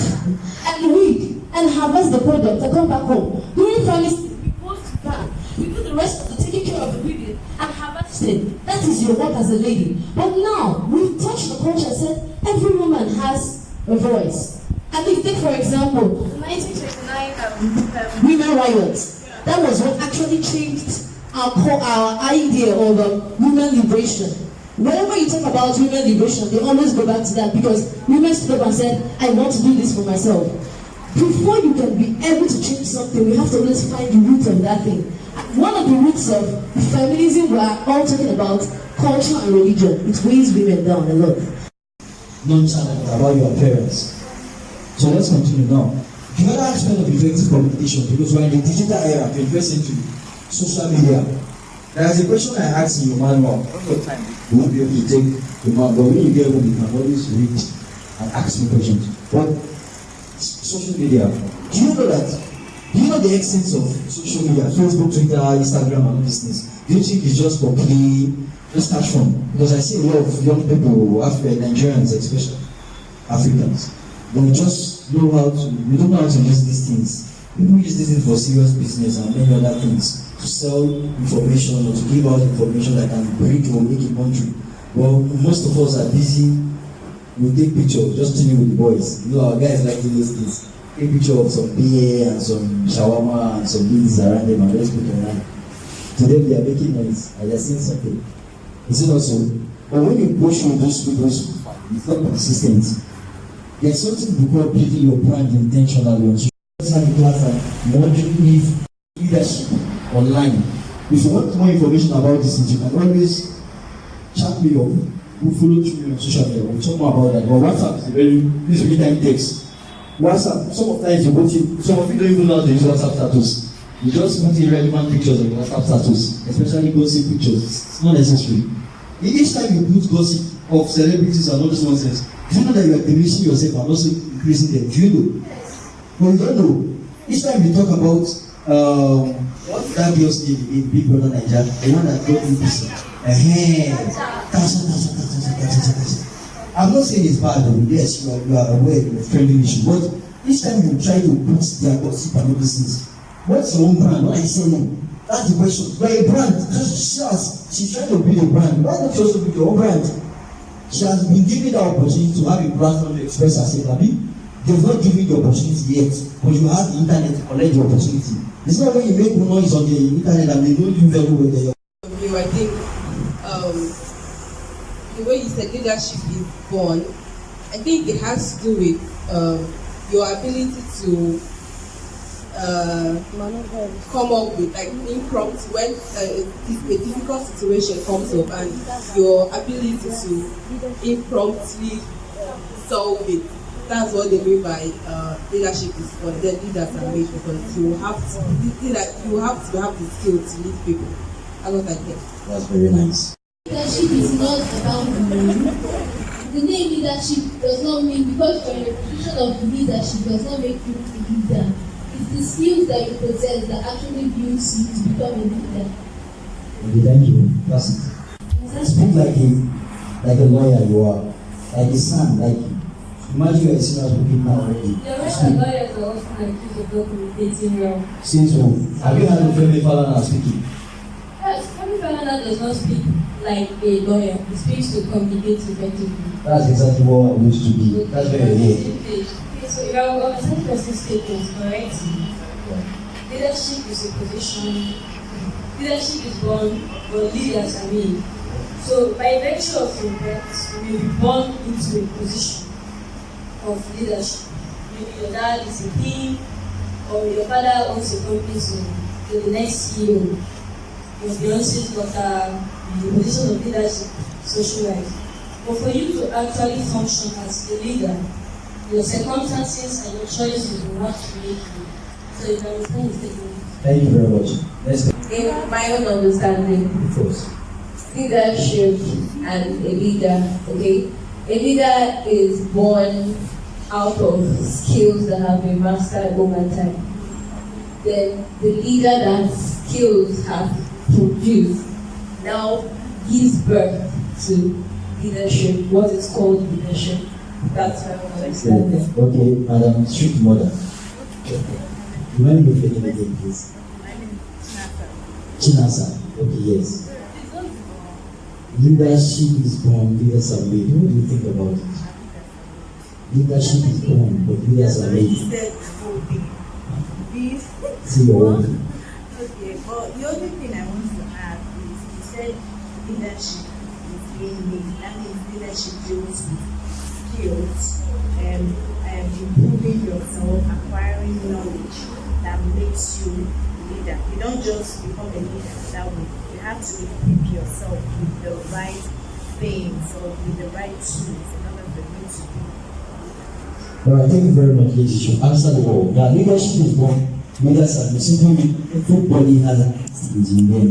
S3: and weed and harvest the product and come back home. During family, you go to farm. You do the rest of the taking care of the weeding and harvesting. That is your work as a lady. But now, we've touched the culture and said every woman has a voice. And if take, for example, the 1929 women riots, that was what actually changed our idea of women liberation. Whenever you talk about women liberation, they always go back to that because women stood up and said, I want to do this for myself. Before you can be able to change something, we have to always find the root of that thing. One of the roots of feminism we are all talking about, culture and religion. It weighs women down a lot.
S1: Nonchalant about your parents. So let's continue now. The other aspect of effective communication, because we're in the digital era, 21st century, social media. There is a question I asked in your manual. You won't be able to take the manual, but when you get home, you can always read and ask me questions. But social media, do you know the essence of social media? Facebook, Twitter, Instagram, and all these things. Do you think it's just for play? Just start from. Because I see a lot of young people, Nigerians especially, Africans, they just know how to, we don't know how to use these things. People use this thing for serious business and many other things. To sell information or to give out information that can break or make a country. Well, most of us are busy. We take pictures, just chilling with the boys. You know, our guys like those things. Take picture of some beer and some shawarma and some ladies around them and let's put online. To them, they are making noise and they are saying something. Is it not so? But when you push with those people, it's not consistent. There's something we call building your brand intentionally on social class and modern leadership online. If you want more information about this, you can always chat me up. We'll follow through on social media. We'll talk more about that. But WhatsApp is this really time text. WhatsApp, some of you don't even know how to use WhatsApp status. You just put irrelevant pictures on your WhatsApp status, especially gossip pictures. It's not necessary. Each time you put gossip of celebrities and all this nonsense, do you know that you are diminishing yourself and also increasing them? Do you know? But you don't know. Each time you talk about what that girl's name in Big Brother Nigeria, the one that got NPC. I'm not saying it's bad though. Yes, you are aware of the friendly issue, but each time you try to put their gossip and all these things, what's your own brand? What are you selling? That's the question. You're a brand. She's trying to build a brand. Why don't you also build your own brand? She has been given the opportunity to have a platform to express herself. They've not given you the opportunity yet, but you have the internet to collect the opportunity. It's not when you make noise on the internet and they know you very well there.
S13: I think the way you said leadership is born, I think it has to do with your ability to come up with like impromptu when a difficult situation comes up and your ability to impromptu solve it. That's what they mean by leadership is for the leaders are made because you have to have the skill to lead people. That's what I think.
S1: That's very nice.
S15: Leadership is not about the name. The name leadership does not mean because you're in a position of leadership does not make you a leader. It's the skills that you possess that actually builds you to become a leader.
S1: Okay, thank you. That's it. Speak like a lawyer you are, like a son, like. Imagine you're a senior speaking now already.
S16: You're right, lawyers are often accused of not communicating well.
S1: Since who? Have you heard of Felix Facilitates speaking?
S16: Yes, Felix Facilitates does not speak like a lawyer. He speaks to communicate effectively.
S1: That's exactly what I wish to be. That's very good.
S16: Okay, so you are on a person statement, correct? Leadership is a position. Leadership is born, but leaders are made. So by virtue of your birth, you will be born into a position of leadership. Maybe your dad is a king, or your father owns a company, so you're the next CEO. Your Beyonce's daughter the position of leadership, social life. But for you to actually function as a leader, your circumstances and your choices will have to make you. So you can understand the statement.
S1: Thank you very much. Let's go.
S15: In my own understanding, leadership and a leader, okay? A leader is born out of skills that have been mastered over time. Then the leader that skills have produced now gives birth to leadership, what is called leadership. That's my own understanding.
S1: Okay, Madam Street Mother. When you finish again, please. Chinasa. Okay, yes. Leadership is born, leaders are made. What do you think about it? Leadership is born, but leaders are made. See your own.
S2: Okay, but the only thing I want to add is you said leadership is being made. That means leadership deals with skills and improving yourself, acquiring knowledge that makes you a leader. You don't just become a leader that way. You have to equip yourself with the right things or with the right tools in order for you to be.
S1: All right, thank you very much, ladies. You answer the whole. Now, leadership is born. Leaders are simply everybody has things in them.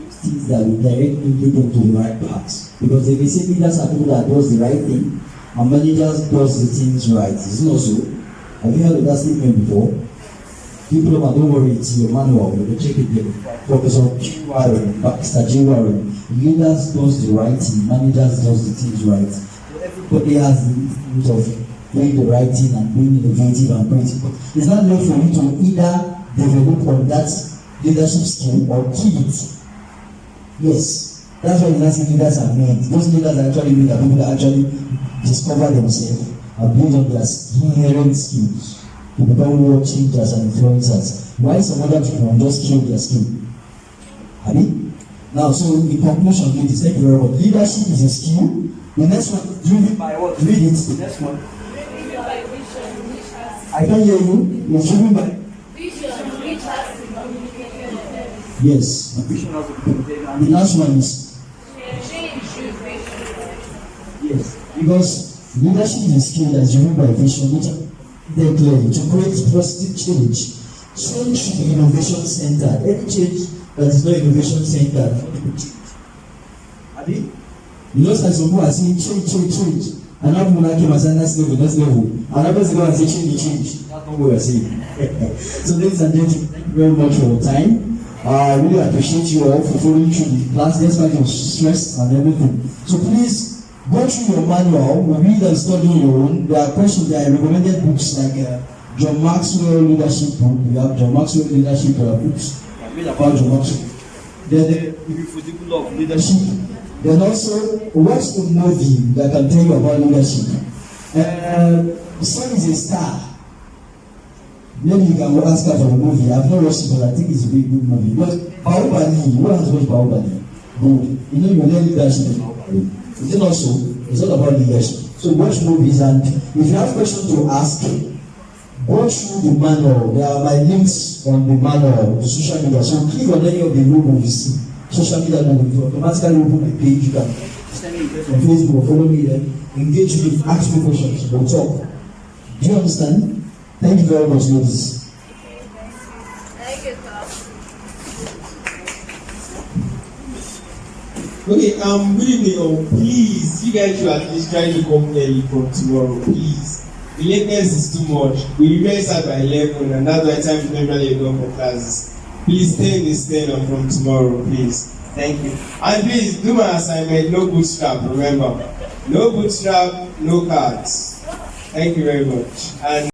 S1: Things that will directly lead them to the right path. Because if you say leaders are people that does the right thing, and managers does the things right, it's not so. Have you heard of that statement before? Diploma, don't worry, it's in your manual. You will check it there. Professor G. Warren, Mr. G. Warren. Leaders does the right thing, managers does the things right. So everybody has the instinct of doing the right thing and being innovative and creative. It's not left for you to either develop on that leadership skill or keep it. Yes, that's why leaders are made. Those leaders are actually made, people that actually discover themselves and build on their inherent skills to become world changers and influencers. Why some other people just kill their skill? Now, so in conclusion, ladies, thank you very much. Leadership is a skill. The next one is driven by what? Read it. The next one. I can't hear you. You're driven by yes. The last one is yes. Because leadership is a skill that is driven by vision, which they clearly to create positive change. Change should be innovation center. Any change that is not innovation center, you know, some people are saying change. And now people came and said next level. Another person go and say change. That's not what we are saying. So ladies and gentlemen, thank you very much for your time. I really appreciate you all for following through the class despite your stress and everything. So please go through your manual, read and study on your own. There are questions, there are recommended books like John Maxwell Leadership book. We have John Maxwell Leadership books about John Maxwell. Then the Beautiful of Leadership. Then also watch the movie that can tell you about leadership. Son is a star. Maybe you can ask her for the movie. I've not watched it, but I think it's a very good movie. But Baobali, who has watched Baobali? Good. You know, you learn leadership in Baobali. Is it not so? It's all about leadership. So watch movies, and if you have questions to ask, go through the manual. There are my links on the manual to social media. So click on any of the logos you see. Social media will automatically open my page. You can send me on Facebook or follow me there. Engage me, ask me questions. We'll talk. Do you understand? Thank you very much, ladies.
S2: Thank you, sir.
S17: Okay, good evening, all. Please, you guys should at least try to come early from tomorrow, please. The lateness is too much. We usually start by 11, and that's why time is normally done for classes. Please stay in this stand from tomorrow, please. Thank you. And please do my assignment, no bootstrap, remember. No bootstrap, no cards. Thank you very much. And